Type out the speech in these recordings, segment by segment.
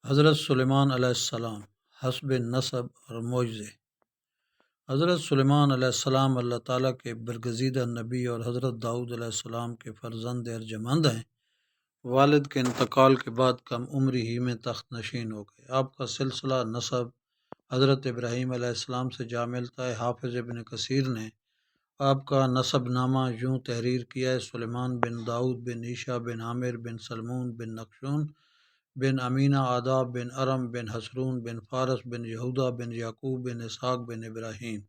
حضرت سلیمان علیہ السلام حسب نسب اور معجزے۔ حضرت سلیمان علیہ السلام اللہ تعالیٰ کے برگزیدہ نبی اور حضرت داؤد علیہ السلام کے فرزند ارجمند ہیں۔ والد کے انتقال کے بعد کم عمری ہی میں تخت نشین ہو گئے۔ آپ کا سلسلہ نسب حضرت ابراہیم علیہ السلام سے جا ملتا ہے۔ حافظ ابن کثیر نے آپ کا نسب نامہ یوں تحریر کیا ہے: سلیمان بن داؤد بن عیشا بن عامر بن سلمون بن نخشون بن امینہ آداب بن ارم بن حسرون بن فارس بن یہودا بن یعقوب بن اسحاق بن ابراہیم۔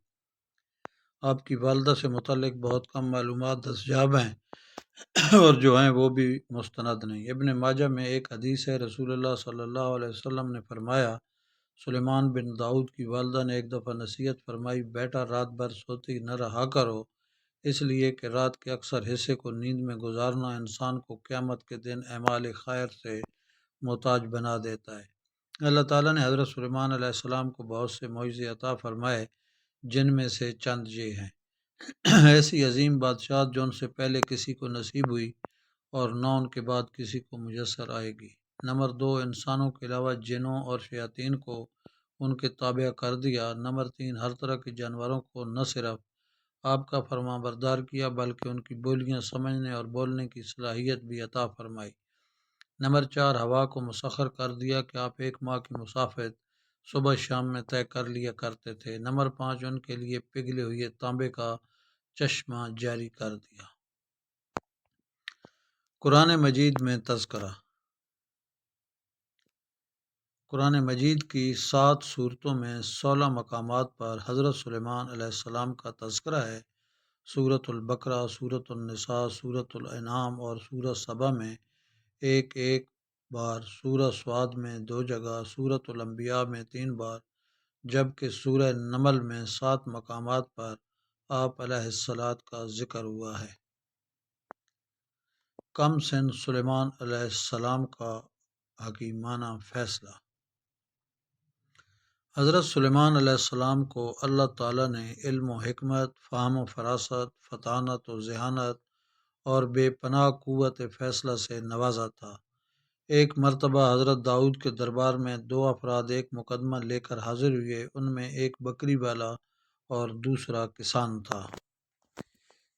آپ کی والدہ سے متعلق بہت کم معلومات دستیاب ہیں اور جو ہیں وہ بھی مستند نہیں۔ ابن ماجہ میں ایک حدیث ہے، رسول اللہ صلی اللہ علیہ وسلم نے فرمایا، سلیمان بن داؤد کی والدہ نے ایک دفعہ نصیحت فرمائی، بیٹا رات بھر سوتی نہ رہا کرو، اس لیے کہ رات کے اکثر حصے کو نیند میں گزارنا انسان کو قیامت کے دن اعمال خیر سے محتاج بنا دیتا ہے۔ اللہ تعالیٰ نے حضرت سلیمان علیہ السلام کو بہت سے معجزے عطا فرمائے، جن میں سے چند یہ ہیں: ایسی عظیم بادشاہت جو ان سے پہلے کسی کو نصیب ہوئی اور نہ ان کے بعد کسی کو میسر آئے گی۔ نمبر 2، انسانوں کے علاوہ جنوں اور شیاطین کو ان کے تابع کر دیا۔ نمبر 3، ہر طرح کے جانوروں کو نہ صرف آپ کا فرمان بردار کیا بلکہ ان کی بولیاں سمجھنے اور بولنے کی صلاحیت بھی عطا فرمائی۔ نمبر 4، ہوا کو مسخر کر دیا کہ آپ ایک ماہ کی مسافت صبح شام میں طے کر لیا کرتے تھے۔ نمبر 5، ان کے لیے پگھلے ہوئے تانبے کا چشمہ جاری کر دیا۔ قرآن مجید میں تذکرہ۔ قرآن مجید کی 7 سورتوں میں 16 مقامات پر حضرت سلیمان علیہ السلام کا تذکرہ ہے۔ سورۃ البقرہ، سورۃ النساء، سورۃ الانعام اور سورۃ سبا میں ایک بار، سورہ سعد میں 2 جگہ، سورۃ الانبیاء میں 3 بار، جبکہ سورہ نمل میں 7 مقامات پر آپ علیہ الصلاۃ کا ذکر ہوا ہے۔ کم سن سلیمان علیہ السلام کا حکیمانہ فیصلہ۔ حضرت سلیمان علیہ السلام کو اللہ تعالیٰ نے علم و حکمت، فہم و فراست، فطانت و ذہانت اور بے پناہ قوت فیصلہ سے نوازا تھا۔ ایک مرتبہ حضرت داؤد کے دربار میں 2 افراد ایک مقدمہ لے کر حاضر ہوئے۔ ان میں ایک بکری والا اور دوسرا کسان تھا۔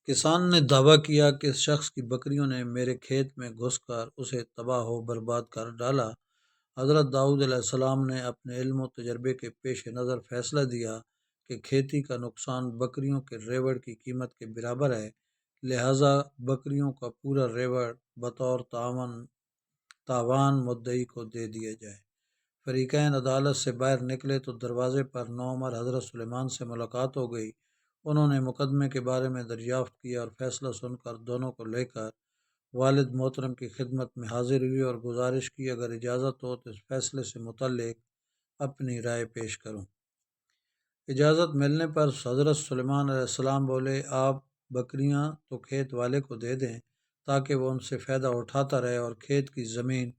کسان نے دعویٰ کیا کہ اس شخص کی بکریوں نے میرے کھیت میں گھس کر اسے تباہ و برباد کر ڈالا۔ حضرت داؤد علیہ السلام نے اپنے علم و تجربے کے پیش نظر فیصلہ دیا کہ کھیتی کا نقصان بکریوں کے ریوڑ کی قیمت کے برابر ہے، لہٰذا بکریوں کا پورا ریوڑ بطور تاوان مدعی کو دے دیا جائے۔ فریقین عدالت سے باہر نکلے تو دروازے پر نوعمر حضرت سلیمان سے ملاقات ہو گئی۔ انہوں نے مقدمے کے بارے میں دریافت کیا اور فیصلہ سن کر دونوں کو لے کر والد محترم کی خدمت میں حاضر ہوئی اور گزارش کی، اگر اجازت ہو تو اس فیصلے سے متعلق اپنی رائے پیش کروں۔ اجازت ملنے پر حضرت سلیمان علیہ السلام بولے، آپ بکریاں تو کھیت والے کو دے دیں تاکہ وہ ان سے فائدہ اٹھاتا رہے، اور کھیت کی زمین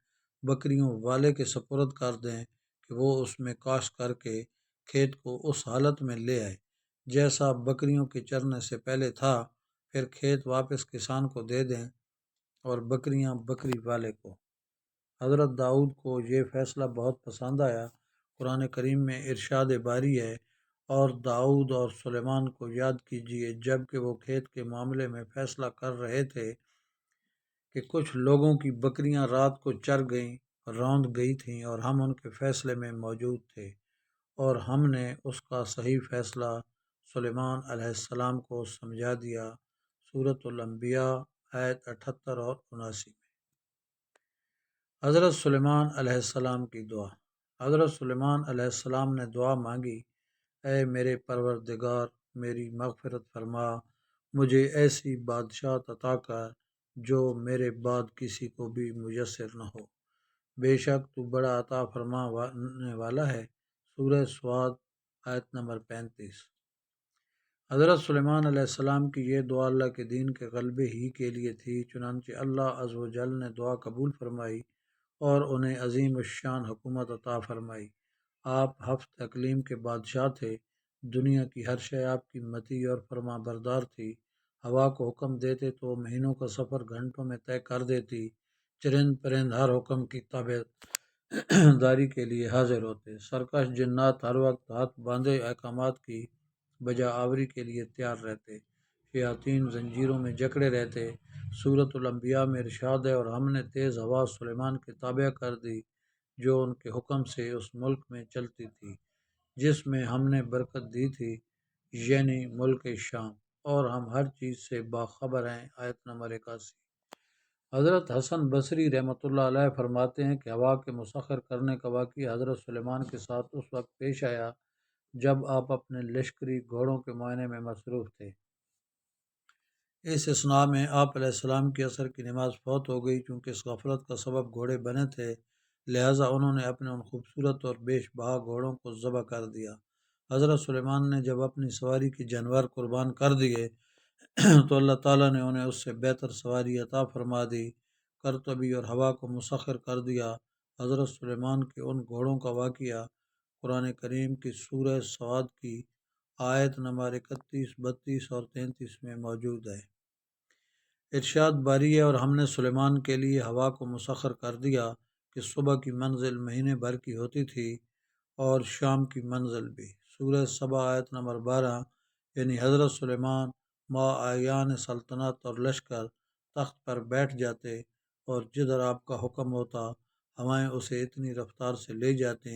بکریوں والے کے سپرد کر دیں کہ وہ اس میں کاشت کر کے کھیت کو اس حالت میں لے آئے جیسا بکریوں کے چرنے سے پہلے تھا، پھر کھیت واپس کسان کو دے دیں اور بکریاں بکری والے کو۔ حضرت داؤد کو یہ فیصلہ بہت پسند آیا۔ قرآن کریم میں ارشاد باری ہے، اور داؤد اور سلیمان کو یاد کیجیے جب کہ وہ کھیت کے معاملے میں فیصلہ کر رہے تھے کہ کچھ لوگوں کی بکریاں رات کو چر گئیں، روند گئی تھیں، اور ہم ان کے فیصلے میں موجود تھے، اور ہم نے اس کا صحیح فیصلہ سلیمان علیہ السلام کو سمجھا دیا۔ سورۃ الانبیاء آیت 78 اور 79 میں حضرت سلیمان علیہ السلام کی دعا۔ حضرت سلیمان علیہ السلام نے دعا مانگی، اے میرے پروردگار، میری مغفرت فرما، مجھے ایسی بادشاہت عطا کر جو میرے بعد کسی کو بھی میسر نہ ہو، بے شک تو بڑا عطا فرمانے والا ہے۔ سورہ سعد آیت نمبر 35۔ حضرت سلیمان علیہ السلام کی یہ دعا اللہ کے دین کے غلبے ہی کے لیے تھی، چنانچہ اللہ عز و جل نے دعا قبول فرمائی اور انہیں عظیم الشان حکومت عطا فرمائی۔ آپ ہفت اقلیم کے بادشاہ تھے، دنیا کی ہر شے آپ کی مطیع اور فرما بردار تھی۔ ہوا کو حکم دیتے تو مہینوں کا سفر گھنٹوں میں طے کر دیتی، چرند پرند ہر حکم کی تابع داری کے لیے حاضر ہوتے۔ سرکش جنات ہر وقت ہاتھ باندھے احکامات کی بجا آوری کے لیے تیار رہتے۔ شیاطین زنجیروں میں جکڑے رہتے۔ سورۃ الانبیاء میں ارشاد ہے، اور ہم نے تیز ہوا سلیمان کے تابع کر دی جو ان کے حکم سے اس ملک میں چلتی تھی جس میں ہم نے برکت دی تھی، یعنی ملک شام، اور ہم ہر چیز سے باخبر ہیں۔ آیت نمبر 81۔ حضرت حسن بصری رحمۃ اللہ علیہ فرماتے ہیں کہ ہوا کے مسخر کرنے کا واقعہ حضرت سلیمان کے ساتھ اس وقت پیش آیا جب آپ اپنے لشکری گھوڑوں کے معائنے میں مصروف تھے۔ اس اثناء میں آپ علیہ السلام کی عصر کی نماز فوت ہو گئی۔ چونکہ اس غفلت کا سبب گھوڑے بنے تھے، لہٰذا انہوں نے اپنے ان خوبصورت اور بیش بہا گھوڑوں کو ذبح کر دیا۔ حضرت سلیمان نے جب اپنی سواری کی جانور قربان کر دیے تو اللہ تعالیٰ نے انہیں اس سے بہتر سواری عطا فرما دی، کرتبی اور ہوا کو مسخر کر دیا۔ حضرت سلیمان کے ان گھوڑوں کا واقعہ قرآن کریم کی سورہ سعد کی آیت نمبر 31، 32 اور 33 میں موجود ہے۔ ارشاد باری ہے، اور ہم نے سلیمان کے لیے ہوا کو مسخر کر دیا کہ صبح کی منزل مہینے بھر کی ہوتی تھی اور شام کی منزل بھی۔ سورہ سبا آیت نمبر 12، یعنی حضرت سلیمان ما آیان سلطنت اور لشکر تخت پر بیٹھ جاتے، اور جدھر آپ کا حکم ہوتا ہوائیں اسے اتنی رفتار سے لے جاتے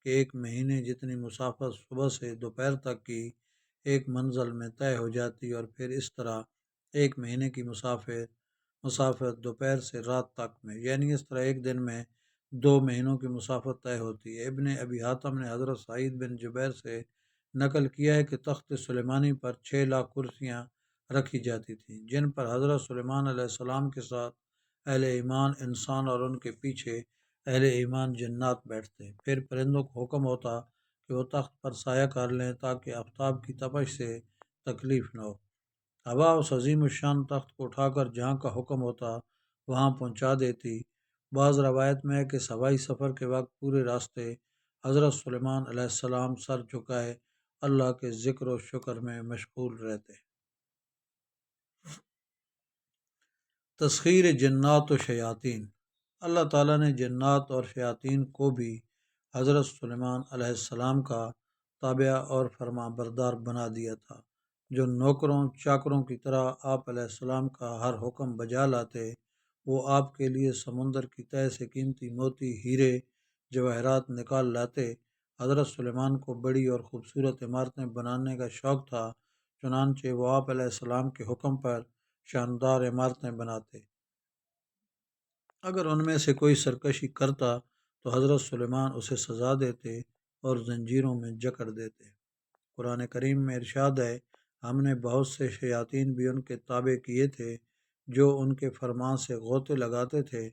کہ ایک مہینے جتنی مسافت صبح سے دوپہر تک کی ایک منزل میں طے ہو جاتی، اور پھر اس طرح ایک مہینے کی مسافت دوپہر سے رات تک میں، یعنی اس طرح ایک دن میں 2 مہینوں کی مسافت طے ہوتی ہے۔ ابن ابی حاتم نے حضرت سعید بن جبیر سے نقل کیا ہے کہ تخت سلیمانی پر 6 لاکھ کرسیاں رکھی جاتی تھیں، جن پر حضرت سلیمان علیہ السلام کے ساتھ اہل ایمان انسان اور ان کے پیچھے اہل ایمان جنات بیٹھتے۔ پھر پرندوں کو حکم ہوتا کہ وہ تخت پر سایہ کر لیں تاکہ آفتاب کی تپش سے تکلیف نہ ہو۔ ہوا اس عظیم الشان تخت کو اٹھا کر جہاں کا حکم ہوتا وہاں پہنچا دیتی۔ بعض روایت میں ہے کہ ہوائی سفر کے وقت پورے راستے حضرت سلیمان علیہ السلام سر جھکائے اللہ کے ذکر و شکر میں مشغول رہتے۔ تسخیر جنات و شیاطین۔ اللہ تعالیٰ نے جنات اور شیاطین کو بھی حضرت سلیمان علیہ السلام کا تابع اور فرما بردار بنا دیا تھا، جو نوکروں چاکروں کی طرح آپ علیہ السلام کا ہر حکم بجا لاتے۔ وہ آپ کے لیے سمندر کی تہہ سے قیمتی موتی، ہیرے، جواہرات نکال لاتے۔ حضرت سلیمان کو بڑی اور خوبصورت عمارتیں بنانے کا شوق تھا، چنانچہ وہ آپ علیہ السلام کے حکم پر شاندار عمارتیں بناتے۔ اگر ان میں سے کوئی سرکشی کرتا تو حضرت سلیمان اسے سزا دیتے اور زنجیروں میں جکڑ دیتے۔ قرآن کریم میں ارشاد ہے، ہم نے بہت سے شیاطین بھی ان کے تابع کیے تھے جو ان کے فرمان سے غوطے لگاتے تھے،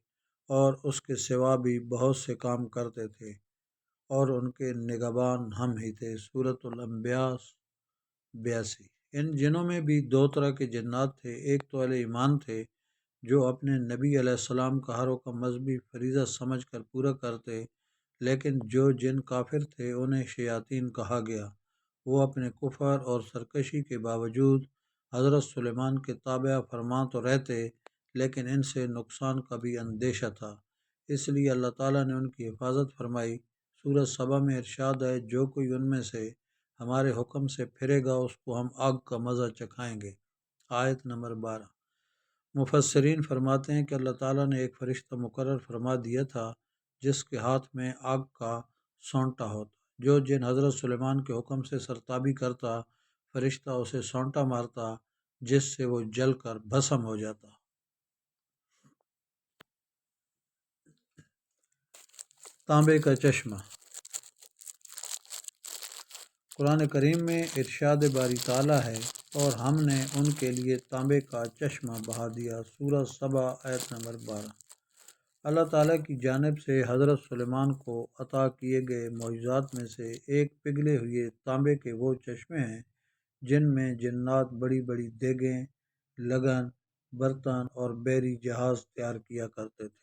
اور اس کے سوا بھی بہت سے کام کرتے تھے، اور ان کے نگہبان ہم ہی تھے۔ سورۃ الانبیاء 82۔ ان جنوں میں بھی 2 طرح کے جنات تھے۔ ایک تو اہل ایمان تھے جو اپنے نبی علیہ السلام کا ہر حکم مذہبی فریضہ سمجھ کر پورا کرتے، لیکن جو جن کافر تھے انہیں شیاطین کہا گیا۔ وہ اپنے کفر اور سرکشی کے باوجود حضرت سلیمان کے تابع فرما تو رہتے، لیکن ان سے نقصان کا بھی اندیشہ تھا، اس لیے اللہ تعالیٰ نے ان کی حفاظت فرمائی۔ سورۃ سبا میں ارشاد ہے، جو کوئی ان میں سے ہمارے حکم سے پھرے گا اس کو ہم آگ کا مزہ چکھائیں گے۔ آیت نمبر 12۔ مفسرین فرماتے ہیں کہ اللہ تعالیٰ نے ایک فرشتہ مقرر فرما دیا تھا جس کے ہاتھ میں آگ کا سونٹا ہوتا۔ جو جن حضرت سلیمان کے حکم سے سرتابی کرتا، فرشتہ اسے سونٹا مارتا جس سے وہ جل کر بھسم ہو جاتا۔ تانبے کا چشمہ۔ قرآن کریم میں ارشاد باری تعالیٰ ہے، اور ہم نے ان کے لیے تانبے کا چشمہ بہا دیا۔ سورۃ سبا آیت نمبر 12۔ اللہ تعالیٰ کی جانب سے حضرت سلیمان کو عطا کیے گئے معجزات میں سے ایک پگھلے ہوئے تانبے کے وہ چشمے ہیں جن میں جنات بڑی بڑی دیگیں، لگن، برتن اور بحری جہاز تیار کیا کرتے تھے۔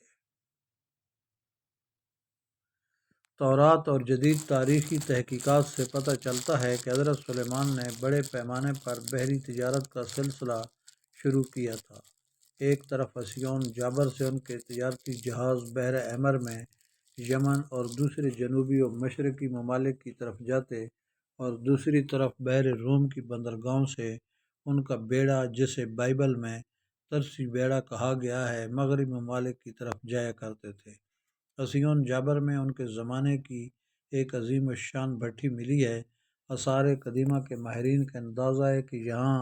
تورات اور جدید تاریخی تحقیقات سے پتہ چلتا ہے کہ حضرت سلیمان نے بڑے پیمانے پر بحری تجارت کا سلسلہ شروع کیا تھا۔ ایک طرف اسیون جابر سے ان کے تجارتی جہاز بحر احمر میں یمن اور دوسرے جنوبی و مشرقی ممالک کی طرف جاتے اور دوسری طرف بحر روم کی بندرگاہوں سے ان کا بیڑا، جسے بائبل میں ترسی بیڑا کہا گیا ہے، مغربی ممالک کی طرف جایا کرتے تھے۔ اسیون جابر میں ان کے زمانے کی ایک عظیم الشان بھٹی ملی ہے۔ آثار قدیمہ کے ماہرین کا اندازہ ہے کہ یہاں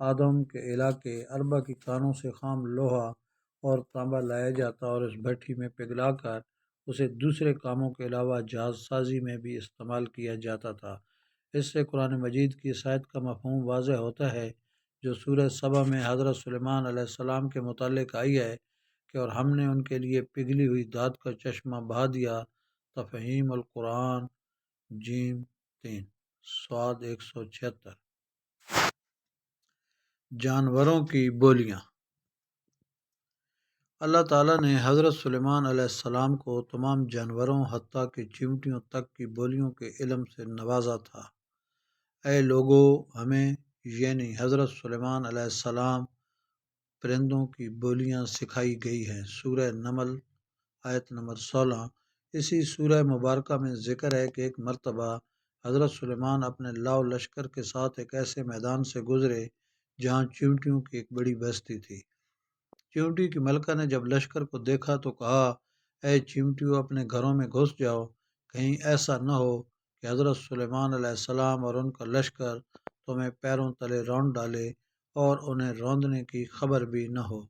آدم کے علاقے اربا کی کانوں سے خام لوہا اور تانبا لایا جاتا اور اس بھٹی میں پگھلا کر اسے دوسرے کاموں کے علاوہ جہاز سازی میں بھی استعمال کیا جاتا تھا۔ اس سے قرآن مجید کی اس آیت کا مفہوم واضح ہوتا ہے جو سورہ سبا میں حضرت سلیمان علیہ السلام کے متعلق آئی ہے کہ اور ہم نے ان کے لیے پگھلی ہوئی دھات کا چشمہ بہا دیا۔ تفہیم القرآن جیم 3 سواد 176۔ جانوروں کی بولیاں۔ اللہ تعالیٰ نے حضرت سلیمان علیہ السلام کو تمام جانوروں حتیٰ کہ چیونٹیوں تک کی بولیوں کے علم سے نوازا تھا۔ اے لوگو، ہمیں یعنی حضرت سلیمان علیہ السلام پرندوں کی بولیاں سکھائی گئی ہیں۔ سورہ نمل آیت نمبر 16۔ اسی سورہ مبارکہ میں ذکر ہے کہ ایک مرتبہ حضرت سلیمان اپنے لاؤ لشکر کے ساتھ ایک ایسے میدان سے گزرے جہاں چیونٹیوں کی ایک بڑی بستی تھی۔ چیونٹی کی ملکہ نے جب لشکر کو دیکھا تو کہا، اے چیونٹیوں، اپنے گھروں میں گھس جاؤ، کہیں ایسا نہ ہو کہ حضرت سلیمان علیہ السلام اور ان کا لشکر تمہیں پیروں تلے رونڈ ڈالے اور انہیں روندنے کی خبر بھی نہ ہو۔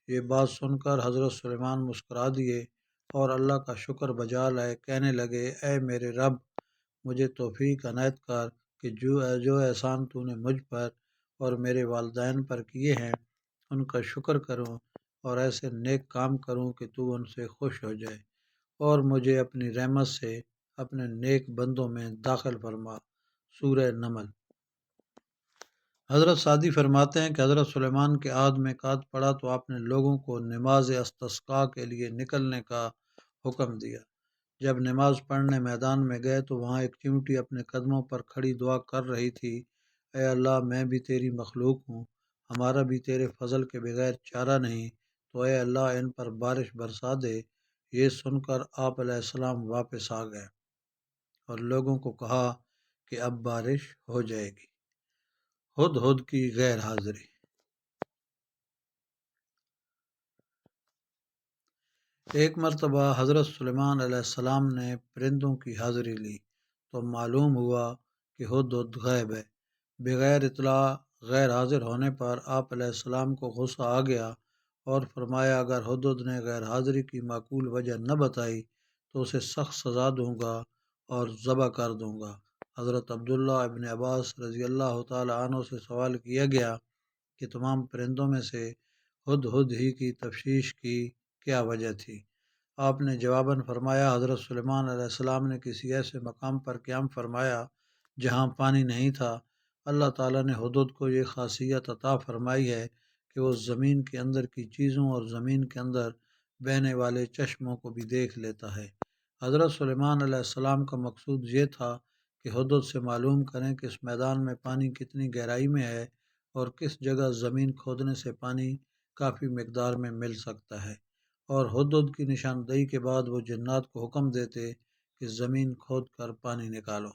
یہ بات سن کر حضرت سلیمان مسکرا دیے اور اللہ کا شکر بجا لائے، کہنے لگے، اے میرے رب، مجھے توفیق عنایت کر کہ جو احسان تو نے مجھ پر اور میرے والدین پر کیے ہیں ان کا شکر کروں اور ایسے نیک کام کروں کہ تو ان سے خوش ہو جائے اور مجھے اپنی رحمت سے اپنے نیک بندوں میں داخل فرما۔ سورہ نمل۔ حضرت سعدی فرماتے ہیں کہ حضرت سلیمان کے عہد میں کاد پڑا تو آپ نے لوگوں کو نماز استسقاء کے لیے نکلنے کا حکم دیا۔ جب نماز پڑھنے میدان میں گئے تو وہاں ایک چیونٹی اپنے قدموں پر کھڑی دعا کر رہی تھی، اے اللہ، میں بھی تیری مخلوق ہوں، ہمارا بھی تیرے فضل کے بغیر چارہ نہیں، تو اے اللہ ان پر بارش برسا دے۔ یہ سن کر آپ علیہ السلام واپس آ گئے اور لوگوں کو کہا کہ اب بارش ہو جائے گی۔ ہدہد کی غیر حاضری۔ ایک مرتبہ حضرت سلیمان علیہ السلام نے پرندوں کی حاضری لی تو معلوم ہوا کہ ہدہد غائب ہے۔ بغیر اطلاع غیر حاضر ہونے پر آپ علیہ السلام کو غصہ آ گیا اور فرمایا، اگر ہدہد نے غیر حاضری کی معقول وجہ نہ بتائی تو اسے سخت سزا دوں گا اور ذبح کر دوں گا۔ حضرت عبداللہ ابن عباس رضی اللہ تعالیٰ عنہ سے سوال کیا گیا کہ تمام پرندوں میں سے ہدہد ہی کی تفشیش کی کیا وجہ تھی؟ آپ نے جواباً فرمایا، حضرت سلیمان علیہ السلام نے کسی ایسے مقام پر قیام فرمایا جہاں پانی نہیں تھا۔ اللہ تعالیٰ نے ہدہد کو یہ خاصیت عطا فرمائی ہے کہ وہ زمین کے اندر کی چیزوں اور زمین کے اندر بہنے والے چشموں کو بھی دیکھ لیتا ہے۔ حضرت سلیمان علیہ السلام کا مقصود یہ تھا کہ ہدہد سے معلوم کریں کہ اس میدان میں پانی کتنی گہرائی میں ہے اور کس جگہ زمین کھودنے سے پانی کافی مقدار میں مل سکتا ہے، اور ہدہد کی نشاندہی کے بعد وہ جنات کو حکم دیتے کہ زمین کھود کر پانی نکالو۔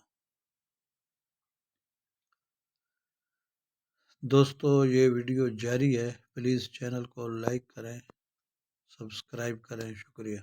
دوستو، یہ ویڈیو جاری ہے، پلیز چینل کو لائک کریں، سبسکرائب کریں، شکریہ۔